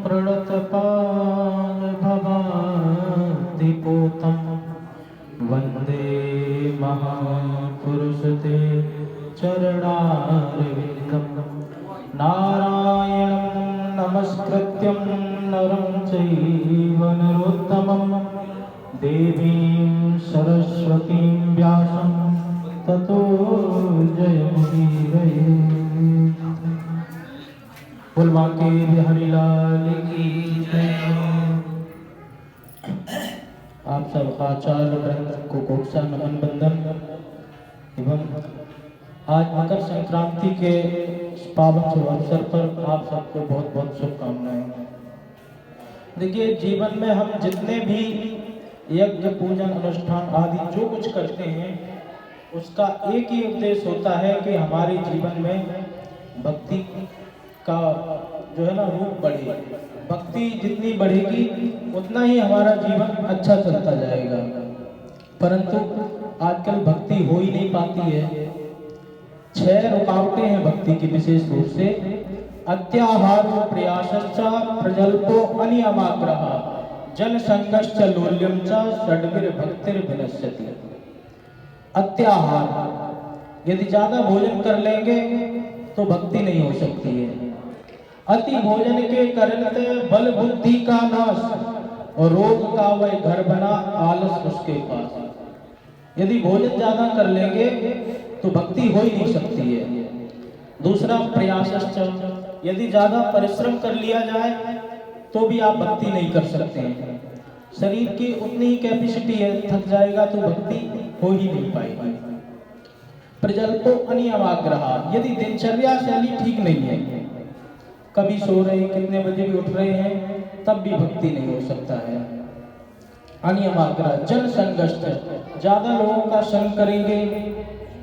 प्रणतपालभवाब्धिपूतं वन्दे महापुरुषते चरणारविन्दं नारायणं नमस्कृत्यं नरं चैव नरोत्तमं देवीं सरस्वतीं व्यासं ततो जयमुदीरये। बोल बांके बिहारी लाल की जय। आप सब आचार्य वृंद को कोसा नमन बंदन एवं आज मकर संक्रांति के पावन शुभ अवसर पर आप सबको बहुत बहुत शुभकामनाएं। देखिए, जीवन में हम जितने भी यज्ञ पूजन अनुष्ठान आदि जो कुछ करते हैं उसका एक ही उद्देश्य होता है कि हमारे जीवन में भक्ति का जो है ना रूप बढ़े। भक्ति जितनी बढ़ेगी उतना ही हमारा जीवन अच्छा चलता जाएगा, परंतु आजकल भक्ति हो ही नहीं पाती है। 6 रुकावटें हैं भक्ति की विशेष रूप से। अत्याहारो प्रयासश्च प्रजल्पो अनियमाग्रह जन संगश्च लोल्यम च षड्भिर भक्तिर विनश्यति। अत्याहार, यदि ज्यादा भोजन कर लेंगे तो भक्ति नहीं हो सकती है। अति भोजन के कारण बल बुद्धि का नाश और रोग का वह घर बना आलस उसके पास। यदि भोजन ज्यादा कर लेंगे तो भक्ति हो ही नहीं सकती है। दूसरा प्रयासश्च, यदि ज्यादा परिश्रम कर लिया जाए तो भी आप भक्ति नहीं कर सकते हैं। शरीर की उतनी ही कैपेसिटी है, थक जाएगा तो भक्ति हो ही नहीं पाएगी। प्रजल्पो अनियमाग्रह, यदि दिनचर्या शैली ठीक नहीं है, कभी सो रहे कितने बजे भी उठ रहे हैं, तब भी भक्ति नहीं हो सकता है। अनियमाग्रह जन संगश्च, ज्यादा लोगों का संग करेंगे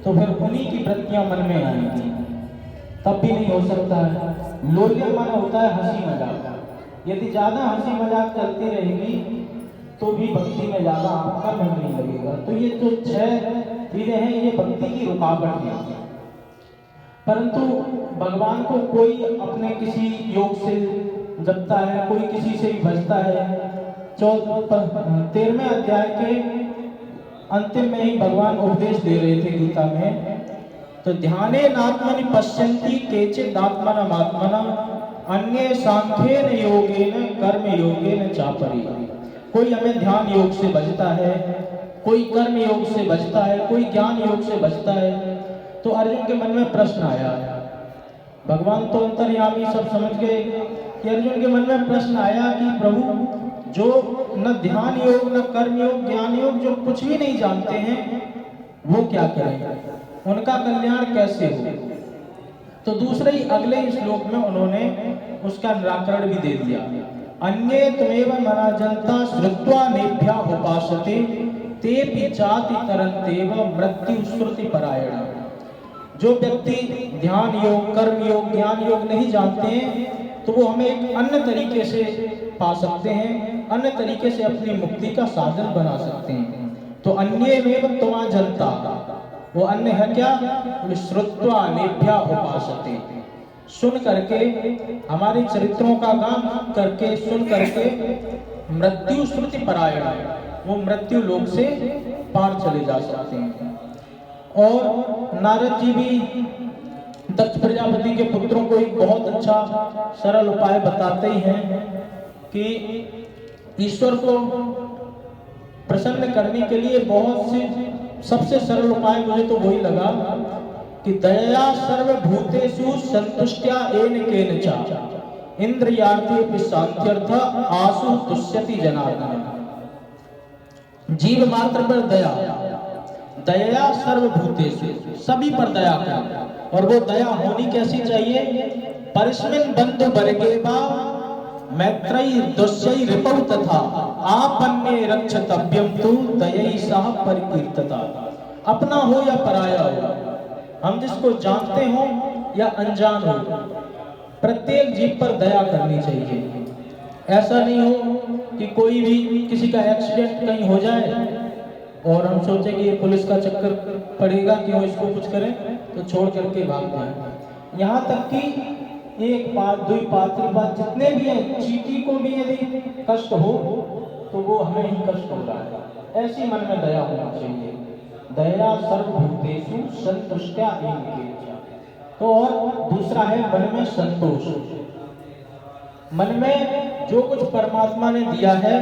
तो फिर उन्हीं की वृत्तियां मन में आएंगी, तब भी नहीं हो सकता है। लोल्य मन होता है हंसी मजाक, यदि ज्यादा हंसी मजाक चलती रहेगी तो भी भक्ति में ज्यादा आपका मन नहीं लगेगा। तो ये जो 6 चीजें हैं ये भक्ति की रुकावट है। परंतु भगवान को कोई अपने किसी योग से जपता है, कोई किसी से भी भजता है। 13वें अध्याय के अंतिम में ही भगवान उपदेश दे रहे थे गीता में। तो ध्याने नात्मनि पश्यन्ति केचित् आत्मनमात्मना अन्ये सांख्येन योगेन कर्म योगेन चापरि। कोई हमें ध्यान योग से भजता है, कोई कर्म योग से भजता है, कोई ज्ञान योग से भजता है। तो अर्जुन के मन में प्रश्न आया, भगवान तो अंतर्यामी सब समझ गए कि अर्जुन के मन में प्रश्न आया कि प्रभु, जो न ध्यान योग न कर्म योग ज्ञान योग जो कुछ भी नहीं जानते हैं वो क्या करेंगे, उनका कल्याण कैसे हो। तो दूसरे ही अगले ही श्लोक में उन्होंने उसका निराकरण भी दे दिया। अन्ये त्वेव मनाजन्ता श्रुत्वा नेभ्या उपासते तेपि चाति तरन्तेव मृत्यु श्रुति परायण। जो व्यक्ति ध्यान योग कर्म योग ज्ञान योग नहीं जानते हैं तो वो हमें एक अन्य तरीके से पा सकते हैं, अन्य तरीके से अपनी मुक्ति का साधन बना सकते हैं। तो अन्येव त्वा जनता, वो अन्य है क्या, श्रुत्वा नेभ्या उपासते, सुन करके हमारे चरित्रों का गान करके सुन करके मृत्यु श्रुति परायण, वो मृत्यु लोक से पार चले जा सकते हैं। और नारद जी भी दक्ष प्रजापति के पुत्रों को एक बहुत अच्छा सरल उपाय बताते ही हैं कि ईश्वर को प्रसन्न करने के लिए बहुत से सबसे सरल उपाय मुझे तो वही लगा कि दया सर्वभूतेषु संतुष्ट्या येन केनचा इंद्रियार्थे शांत्यर्थ आसु तुष्यति जनार्दन। जीव मात्र पर दया, दया सर्वभूतेषु, सभी पर दया कर। और वो दया होनी कैसी चाहिए, परिस्मिन् बंधु वर्गे वा मैत्रेयी दुष्यैः रिपौ तथा आपन्ने रक्षतव्यं तु दयैः परिकीर्तता। अपना हो या पराया हो, हम जिसको जानते हो या अनजान हो, प्रत्येक जीव पर दया करनी चाहिए। ऐसा नहीं हो कि कोई भी किसी का एक्सीडेंट कहीं हो जाए और हम सोचे कि ये पुलिस का चक्कर पड़ेगा, क्यों इसको कुछ करें, तो छोड़ करके भाग जाए। यहाँ तक कि एक पात, दुई पात, त्रिपात जितने भी हैं, चींटी को भी यदि कष्ट हो तो वो हमें ही कष्ट हो रहा है। ऐसी मन में दया होना चाहिए। दया सर्वभूतेषु संतुष्टया एव केचन। तो और दूसरा है मन में संतोष। मन में जो कुछ परमात्मा ने दिया है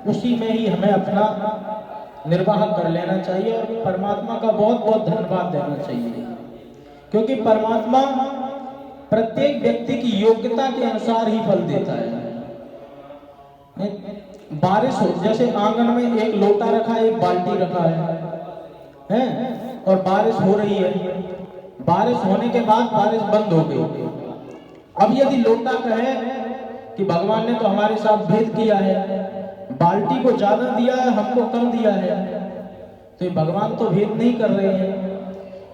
उसी में ही हमें अपना निर्वाह कर लेना चाहिए और परमात्मा का बहुत बहुत धन्यवाद देना चाहिए, क्योंकि परमात्मा प्रत्येक व्यक्ति की योग्यता के अनुसार ही फल देता है। बारिश हो, जैसे आंगन में एक लोटा रखा है, एक बाल्टी रखा है और बारिश हो रही है। बारिश होने के बाद बारिश बंद हो गई। अब यदि लोटा कहे कि भगवान ने तो हमारे साथ भेद किया है, बाल्टी को ज्यादा दिया है, हमको कम दिया है, तो भगवान तो भेद नहीं कर रहे हैं,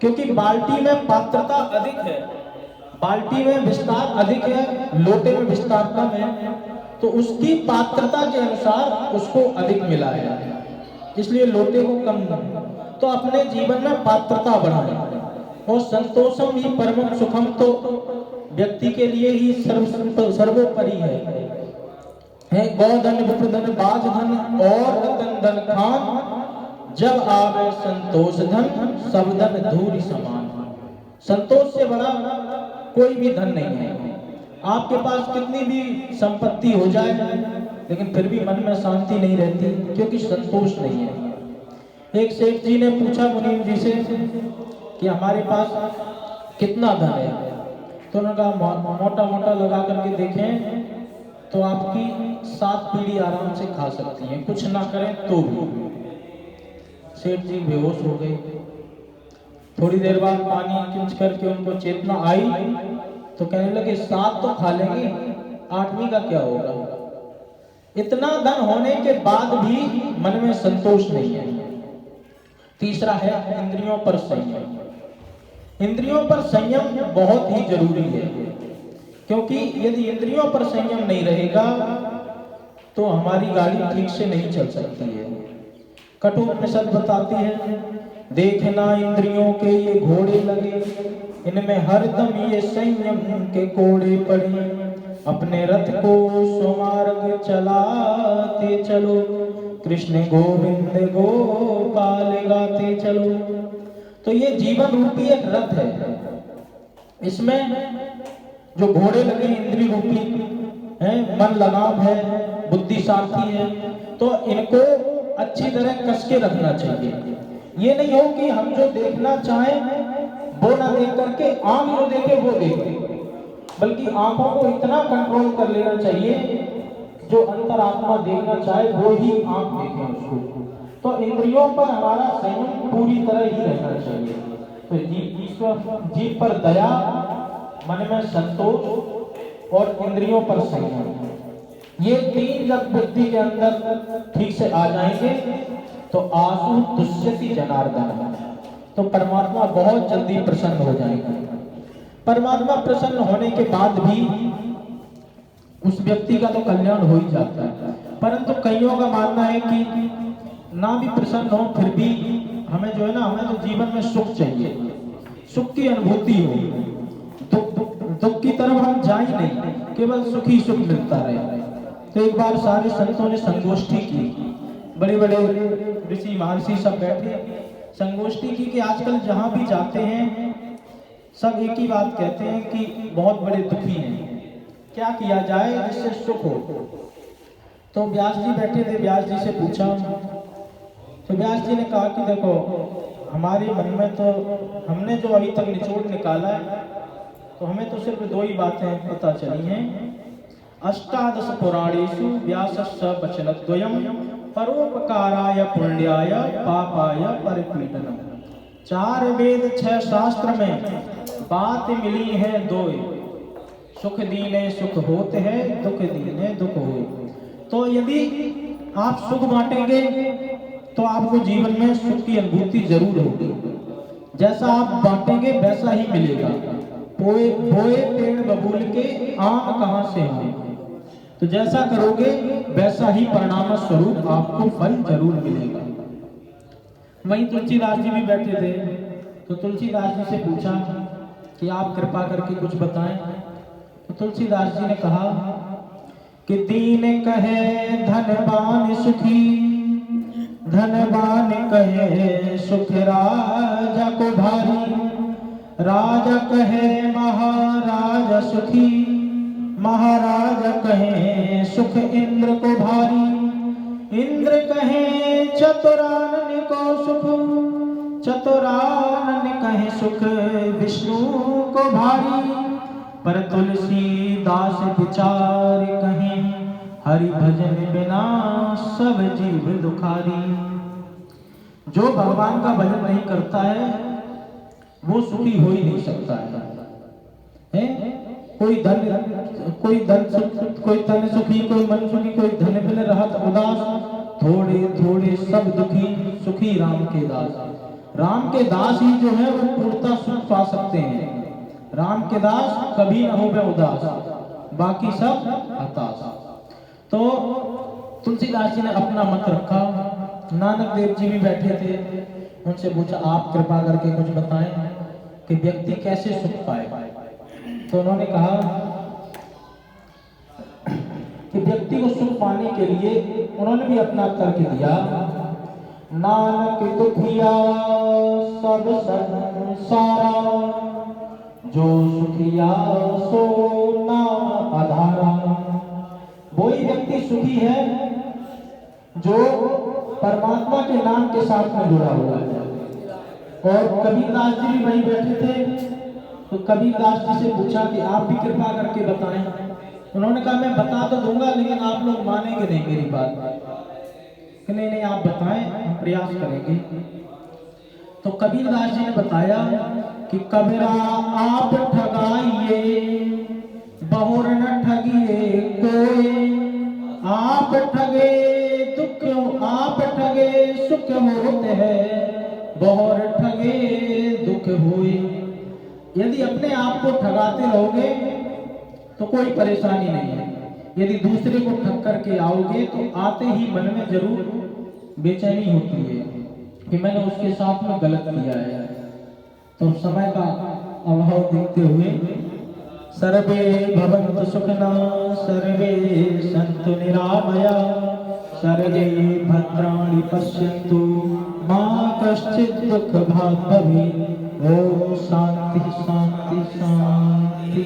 क्योंकि बाल्टी में पात्रता अधिक है, बाल्टी में विस्तार अधिक है, लोटे में विस्तार कम है, तो उसकी पात्रता के अनुसार उसको अधिक मिला है, इसलिए लोटे को कम। तो अपने जीवन में पात्रता बढ़ाएं और संतोषम ही परमम सुखम तो व्यक्ति के लिए ही सर्वोपरि है। गौधन, विप्रधन, बाजधन और रतन धन खान, जब आवे संतोष धन, सब धन धूलि समान। संतोष से बड़ा कोई भी धन नहीं है। आपके पास कितनी भी संपत्ति हो जाए लेकिन फिर भी मन में शांति नहीं रहती, क्योंकि संतोष नहीं है। एक सेठ जी ने पूछा मुनीम जी से कि हमारे पास कितना धन है, तो उन्होंने कहा मोटा मोटा लगा करके देखें तो आपकी 7 पीढ़ी आराम से खा सकती हैं, कुछ ना करें तो भी। सेठ जी बेहोश हो गए। थोड़ी देर बाद पानी खींच करके उनको चेतना आई तो कहने लगे 7 तो खा लेंगे, 8वीं का क्या होगा। इतना धन होने के बाद भी मन में संतोष नहीं है। तीसरा है इंद्रियों पर संयम। इंद्रियों पर संयम बहुत ही जरूरी है, क्योंकि यदि इंद्रियों पर संयम नहीं रहेगा तो हमारी गाड़ी ठीक से नहीं चल सकती है। कठोपनिषद बताती है, देखना इंद्रियों के ये घोड़े लगे, इनमें हरदम ये संयम के कोड़े पड़े, अपने रथ को स्वमार्ग चलाते चलो, कृष्ण गोविंद गोपाल गाते चलो। तो ये जीवन रूपी एक रथ है, इसमें जो घोड़े लगे इंद्रिय रूपी है, मन लगाम है, बुद्धि सारथी है, तो इनको अच्छी तरह कस के रखना चाहिए। ये नहीं हो कि हम जो देखना चाहें वो ना देख करके आंख जो देखे वो देखे, बल्कि आंखों को इतना कंट्रोल कर लेना चाहिए जो अंतरात्मा देखना चाहे वो ही आंख देखे उसको। तो इंद्रियों पर हमारा संयम पूरी तरह ही रहना चाहिए। तो जीव पर दया, मन में संतोष और इंद्रियों पर संयम, ये 3 जब व्यक्ति के अंदर ठीक से आ जाएंगे तो आसु तुष्यति जनार्दन, तो परमात्मा बहुत जल्दी प्रसन्न हो जाएगा। परमात्मा प्रसन्न होने के बाद भी उस व्यक्ति का तो कल्याण हो ही जाता है, परंतु कईयों का मानना है कि ना भी प्रसन्न हो फिर भी हमें जो है ना, हमें तो जीवन में सुख चाहिए, सुख की अनुभूति हो, दुख की तरफ हम जा ही नहीं, केवल सुख ही सुख मिलता रहे। तो एक बार सारे संतों ने संगोष्ठी की, बड़े बड़े ऋषि महर्षि सब बैठे, संगोष्ठी की कि आजकल जहां भी जाते हैं सब एक ही बात कहते हैं कि बहुत बड़े दुखी हैं, क्या किया जाए जिससे सुख हो। तो व्यास जी बैठे थे, व्यास जी से पूछा, तो व्यास जी ने कहा कि देखो हमारे मन में तो हमने जो अभी तक निचोड़ निकाला है तो हमें तो सिर्फ 2 ही बातें पता चली हैं। अष्टादश पुराणेषु व्यासस्य वचनद्वयम् परोपकाराय पुण्याय पापाय परिपीडनम्। 4 वेद 6 शास्त्र में बात मिली है 2, सुख दीने सुख होते हैं, दुख दीने दुख होए। तो यदि आप सुख बांटेंगे तो आपको जीवन में सुख की अनुभूति जरूर होगी, जैसा आप बांटेंगे वैसा ही मिलेगा। बोए पेड़ बबूल के आम कहां से हों, तो जैसा करोगे वैसा ही परिणाम स्वरूप आपको फल जरूर मिलेगा। वहीं तुलसीदास जी भी बैठे थे, तो तुलसीदास जी से पूछा कि आप कृपा करके कुछ बताएं। तो तुलसीदास जी ने कहा कि दीन कहे धनवान सुखी, धनवान कहे सुख राजा को भारी, राजा कहे महाराज सुखी, महाराज कहे सुख इंद्र को भारी, इंद्र कहे चतुरानन को सुख, चतुरानन कहे सुख विष्णु को भारी, पर तुलसीदास विचार कहे हरि भजन बिना सब जीव दुखारी। जो भगवान का भजन नहीं करता है वो सुखी हो ही नहीं सकता है? कोई तन सुखी, कोई मन सुखी, कोई धन बिन रहत उदास, थोड़े थोड़े सब दुखी, सुखी राम के दास। राम के दास ही जो है वो पूर्णतः सुख पा सकते हैं। राम के दास कभी न हो उदास, बाकी सब हताश। तो तुलसीदास जी ने अपना मत रखा। नानक देव जी भी बैठे थे, उनसे पूछा आप कृपा करके कुछ बताएं कि व्यक्ति कैसे सुख पाए। तो उन्होंने कहा कि व्यक्ति को सुख पाने के लिए उन्होंने भी अपना तर्क दिया। नानक दुखिया सब संसारा, जो सुखिया सो नाम आधारा। वही व्यक्ति सुखी है जो परमात्मा के नाम के साथ में जुड़ा हुआ है। और कबीरदास जी भी वहीं बैठे थे, तो कबीरदास जी से पूछा कि आप भी कृपा करके बताएं। उन्होंने कहा मैं बता तो दूंगा लेकिन आप लोग मानेंगे नहीं मेरी बात। कि नहीं नहीं आप बताएं, हम प्रयास करेंगे। तो कबीरदास जी ने बताया कि कबीरा आप ठगाइए बहुर न ठगिए कोई, आप ठगे दुख, आप ठगे सुख होते हैं, बहुर ठगे दुख होए। यदि अपने आप को ठगाते रहोगे तो कोई परेशानी नहीं है। यदि दूसरे को ठग करके आओगे तो आते ही मन में जरूर बेचैनी होती है कि मैंने उसके साथ में गलत किया है। तो समय का अभाव देखते हुए सर्वे भवन्तु सुखिनः, सर्वे सन्तु निरामया, सर्वे भद्राणि पश्यन्तु, मा कश्चित् दुःखभाग् भवेत्। ओम शांति शांति शांति।